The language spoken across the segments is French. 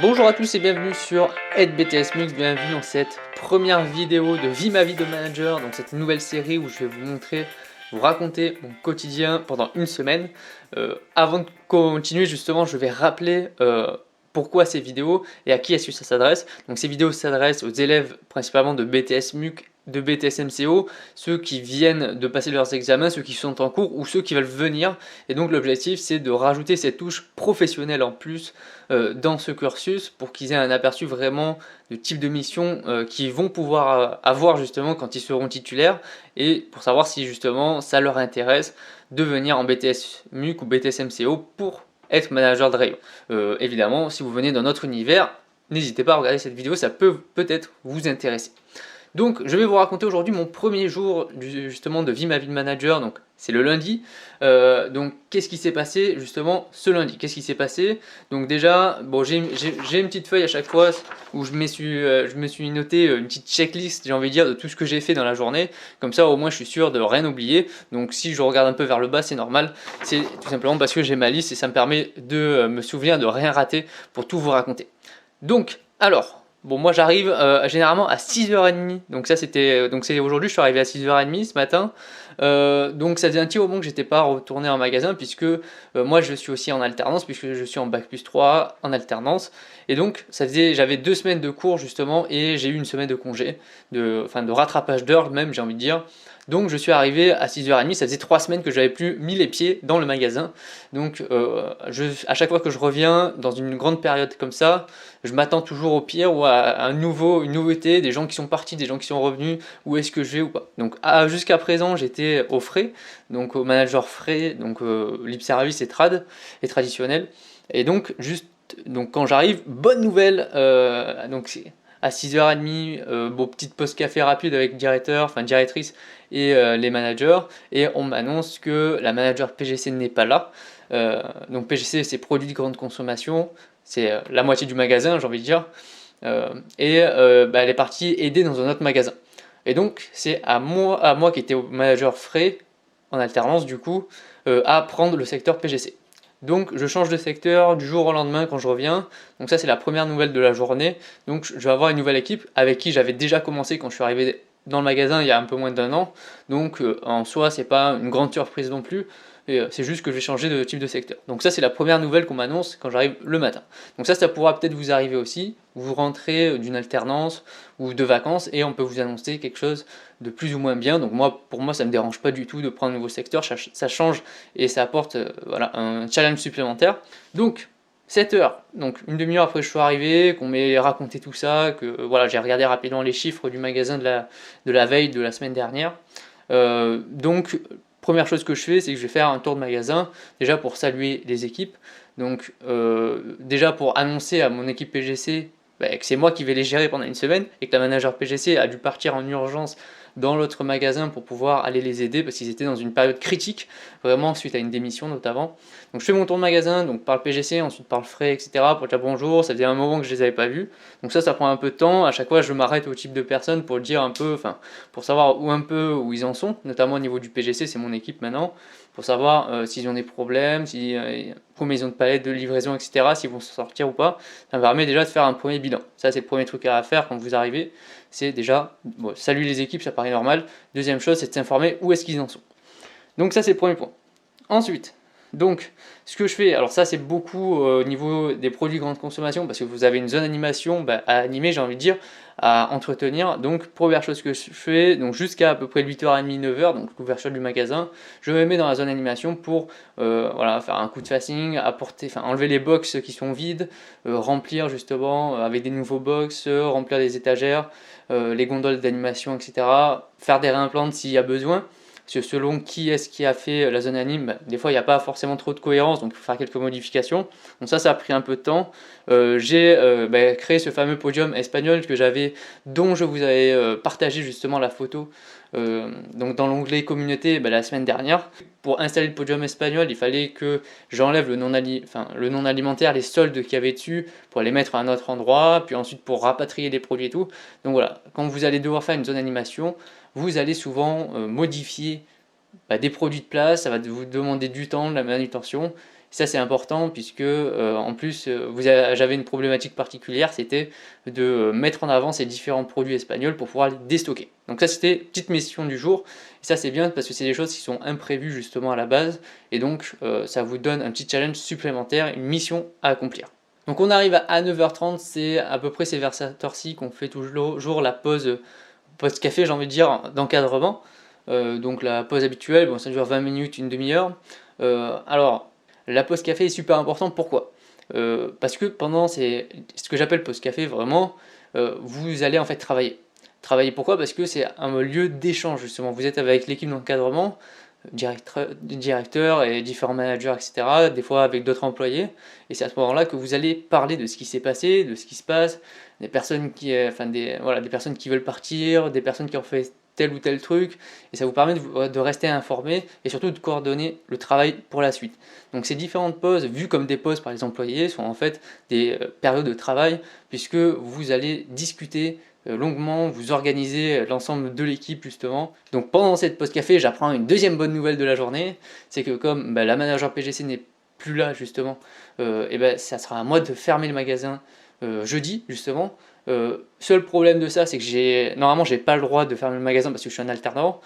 Bonjour à tous et bienvenue sur BTS-MUX, bienvenue dans cette première vidéo de Vie ma vie de manager, donc cette nouvelle série où je vais vous montrer, vous raconter mon quotidien pendant une semaine. Avant de continuer justement, je vais rappeler pourquoi ces vidéos et à qui est-ce que ça s'adresse. Donc ces vidéos s'adressent aux élèves principalement de BTS-MUX, de BTS-MCO, ceux qui viennent de passer leurs examens, ceux qui sont en cours ou ceux qui veulent venir. Et donc l'objectif c'est de rajouter cette touche professionnelle en plus dans ce cursus pour qu'ils aient un aperçu vraiment du type de mission qu'ils vont pouvoir avoir justement quand ils seront titulaires et pour savoir si justement ça leur intéresse de venir en BTS MUC ou BTS MCO pour être manager de rayon. Évidemment, si vous venez dans notre univers, n'hésitez pas à regarder cette vidéo, ça peut peut-être vous intéresser. Donc je vais vous raconter aujourd'hui mon premier jour justement de Vie ma vie de manager, donc c'est le lundi. Donc qu'est-ce qui s'est passé justement ce lundi? Qu'est-ce qui s'est passé? Donc déjà, bon, j'ai une petite feuille à chaque fois où je me suis noté une petite checklist, j'ai envie de dire, de tout ce que j'ai fait dans la journée. Comme ça au moins je suis sûr de rien oublier. Donc si je regarde un peu vers le bas, c'est normal. C'est tout simplement parce que j'ai ma liste et ça me permet de me souvenir de rien rater pour tout vous raconter. Donc alors, bon, moi j'arrive généralement à 6h30, donc ça c'était, donc c'est aujourd'hui, je suis arrivé à 6h30 ce matin, donc ça faisait un petit moment que j'étais pas retourné en magasin puisque moi je suis aussi en alternance, puisque je suis en bac+3 en alternance, et donc ça faisait, j'avais 2 semaines de cours justement et j'ai eu une semaine de congé, enfin de rattrapage d'heures même j'ai envie de dire. Donc je suis arrivé à 6h30, ça faisait 3 semaines que j'avais plus mis les pieds dans le magasin. Donc à chaque fois que je reviens dans une grande période comme ça, je m'attends toujours au pire ou à une nouveauté, des gens qui sont partis, des gens qui sont revenus, où est-ce que je vais ou pas. Donc jusqu'à présent j'étais au frais, donc au manager frais, donc lip service et trad, et traditionnel. Et donc donc quand j'arrive, bonne nouvelle, donc c'est à 6h30, bon, petite pause café rapide avec directeur, enfin directrice et les managers, et on m'annonce que la manager PGC n'est pas là. Donc PGC c'est produits de grande consommation, c'est la moitié du magasin j'ai envie de dire, elle est partie aider dans un autre magasin. Et donc c'est à moi qui était au manager frais, en alternance du coup, à prendre le secteur PGC. Donc je change de secteur du jour au lendemain quand je reviens, donc ça c'est la première nouvelle de la journée. Donc je vais avoir une nouvelle équipe avec qui j'avais déjà commencé quand je suis arrivé dans le magasin il y a un peu moins d'1 an, donc en soi c'est pas une grande surprise non plus, c'est juste que je vais changer de type de secteur. Donc ça c'est la première nouvelle qu'on m'annonce quand j'arrive le matin. Donc ça pourra peut-être vous arriver aussi, vous rentrez d'une alternance ou de vacances et on peut vous annoncer quelque chose de plus ou moins bien. Donc pour moi ça ne me dérange pas du tout de prendre un nouveau secteur, ça change et ça apporte voilà, un challenge supplémentaire. Donc 7h, donc une demi-heure après que je suis arrivé, qu'on m'ait raconté tout ça, que voilà, j'ai regardé rapidement les chiffres du magasin de la veille de la semaine dernière. Donc première chose que je fais, c'est que je vais faire un tour de magasin, déjà pour saluer les équipes, donc déjà pour annoncer à mon équipe PGC que c'est moi qui vais les gérer pendant une semaine, et que la manager PGC a dû partir en urgence dans l'autre magasin pour pouvoir aller les aider, parce qu'ils étaient dans une période critique, vraiment suite à une démission notamment. Donc je fais mon tour de magasin, donc par le PGC, ensuite par le frais, etc. pour dire bonjour, ça faisait un moment que je les avais pas vus, donc ça prend un peu de temps, à chaque fois je m'arrête au type de personne pour dire un peu, enfin pour savoir où ils en sont, notamment au niveau du PGC, c'est mon équipe maintenant, pour savoir s'ils ont des problèmes, combien ils ont de palettes de livraison, etc., s'ils vont s'en sortir ou pas. Ça me permet déjà de faire un premier bilan. Ça c'est le premier truc à faire quand vous arrivez, c'est déjà, bon, saluer les équipes, ça paraît normal. Deuxième chose, c'est de s'informer où est-ce qu'ils en sont. Donc ça c'est le premier point. Ensuite, donc ce que je fais, alors ça c'est beaucoup au niveau des produits grande consommation, parce que vous avez une zone animation à animer, j'ai envie de dire, à entretenir. Donc première chose que je fais, donc jusqu'à à peu près 8h30, 9h, donc l'ouverture du magasin, je me mets dans la zone animation pour voilà, faire un coup de fassing, enlever les box qui sont vides, remplir justement avec des nouveaux box, remplir les étagères, les gondoles d'animation, etc. Faire des réimplantes s'il y a besoin. Parce que selon qui est-ce qui a fait la zone anime, des fois il n'y a pas forcément trop de cohérence, donc il faut faire quelques modifications. Donc ça a pris un peu de temps. J'ai créé ce fameux podium espagnol dont je vous avais partagé justement la photo donc dans l'onglet communauté la semaine dernière. Pour installer le podium espagnol, il fallait que j'enlève le non alimentaire, les soldes qu'il y avait dessus, pour les mettre à un autre endroit, puis ensuite pour rapatrier les produits et tout. Donc voilà, quand vous allez devoir faire une zone animation, vous allez souvent modifier des produits de place, ça va vous demander du temps, de la manutention. Ça c'est important puisque en plus j'avais une problématique particulière, c'était de mettre en avant ces différents produits espagnols pour pouvoir les déstocker. Donc ça c'était petite mission du jour, et ça c'est bien parce que c'est des choses qui sont imprévues justement à la base, et donc ça vous donne un petit challenge supplémentaire, une mission à accomplir. Donc on arrive à 9h30, c'est à peu près c'est vers cette heure-ci qu'on fait toujours la pause café, j'ai envie de dire, d'encadrement. Donc la pause habituelle, bon, ça dure 20 minutes, une demi-heure. Alors, la pause café est super importante, pourquoi? Parce que pendant ce que j'appelle pause café, vraiment, vous allez en fait travailler. Travailler pourquoi? Parce que c'est un lieu d'échange justement. Vous êtes avec l'équipe d'encadrement, directeur et différents managers, etc. Des fois avec d'autres employés. Et c'est à ce moment-là que vous allez parler de ce qui s'est passé, de ce qui se passe, des personnes des personnes qui veulent partir, des personnes qui ont fait tel ou tel truc, et ça vous permet de rester informé et surtout de coordonner le travail pour la suite. Donc ces différentes pauses, vues comme des pauses par les employés, sont en fait des périodes de travail, puisque vous allez discuter longuement, vous organisez l'ensemble de l'équipe justement. Donc pendant cette pause café, j'apprends une deuxième bonne nouvelle de la journée, c'est que comme la manager PGC n'est plus là justement, et ça sera à moi de fermer le magasin jeudi justement. Seul problème de ça, c'est que normalement j'ai pas le droit de fermer le magasin parce que je suis un alternant.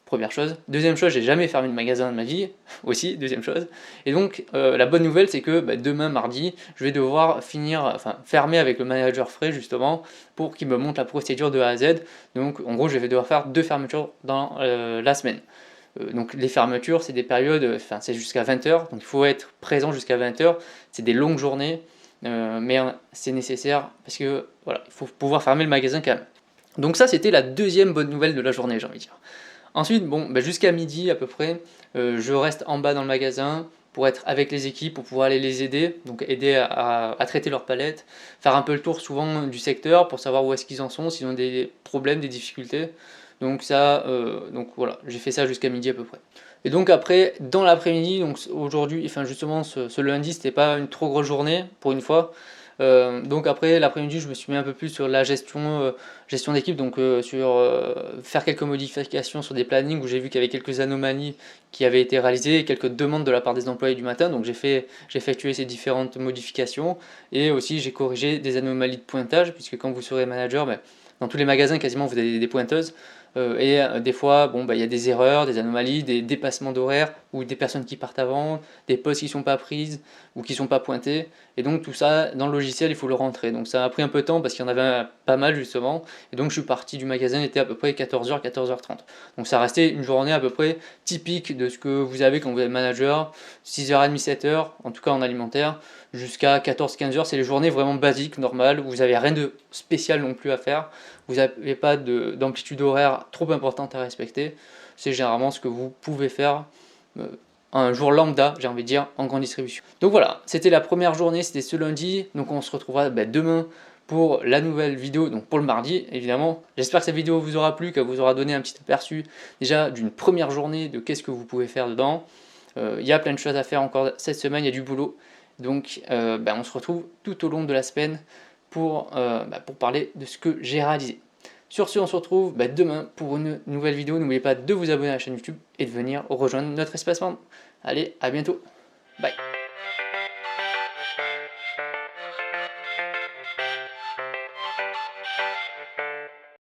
Première chose. Deuxième chose, j'ai jamais fermé de magasin de ma vie, aussi, deuxième chose. Et donc, la bonne nouvelle, c'est que demain, mardi, je vais devoir fermer avec le manager frais, justement, pour qu'il me montre la procédure de A à Z. Donc, en gros, je vais devoir faire 2 fermetures dans la semaine. Donc, les fermetures, c'est des périodes, c'est jusqu'à 20h, donc il faut être présent jusqu'à 20h. C'est des longues journées, mais c'est nécessaire parce que, voilà, il faut pouvoir fermer le magasin quand même. Donc ça, c'était la deuxième bonne nouvelle de la journée, j'ai envie de dire. Ensuite, bon, jusqu'à midi à peu près, je reste en bas dans le magasin pour être avec les équipes, pour pouvoir aller les aider, donc aider à traiter leurs palettes, faire un peu le tour souvent du secteur pour savoir où est-ce qu'ils en sont, s'ils ont des problèmes, des difficultés. Donc ça, donc voilà, j'ai fait ça jusqu'à midi à peu près. Et donc après, dans l'après-midi, donc aujourd'hui, enfin justement ce lundi, c'était pas une trop grosse journée pour une fois. Donc après l'après-midi, je me suis mis un peu plus sur la gestion d'équipe, donc sur faire quelques modifications sur des plannings où j'ai vu qu'il y avait quelques anomalies qui avaient été réalisées et quelques demandes de la part des employés du matin, donc j'ai effectué ces différentes modifications, et aussi j'ai corrigé des anomalies de pointage, puisque quand vous serez manager, dans tous les magasins quasiment vous avez des pointeuses, des fois bon, il y a des erreurs, des anomalies, des dépassements d'horaires, ou des personnes qui partent avant, des postes qui ne sont pas prises ou qui ne sont pas pointés, et donc tout ça dans le logiciel il faut le rentrer. Donc ça a pris un peu de temps parce qu'il y en avait pas mal justement, et donc je suis parti du magasin, il était à peu près 14h, 14h30. Donc ça restait une journée à peu près typique de ce que vous avez quand vous êtes manager, 6h30, 7h, en tout cas en alimentaire, jusqu'à 14-15h, c'est les journées vraiment basiques, normales, où vous n'avez rien de spécial non plus à faire, vous n'avez pas d'amplitude horaire trop importante à respecter, c'est généralement ce que vous pouvez faire un jour lambda, j'ai envie de dire, en grande distribution. Donc voilà, c'était la première journée, c'était ce lundi, donc on se retrouvera demain pour la nouvelle vidéo, donc pour le mardi évidemment. J'espère que cette vidéo vous aura plu, qu'elle vous aura donné un petit aperçu déjà d'une première journée de qu'est-ce que vous pouvez faire dedans. Il y a plein de choses à faire encore cette semaine, il y a du boulot, donc on se retrouve tout au long de la semaine pour parler de ce que j'ai réalisé. Sur ce, on se retrouve demain pour une nouvelle vidéo. N'oubliez pas de vous abonner à la chaîne YouTube et de venir rejoindre notre espace membre. Allez, à bientôt. Bye.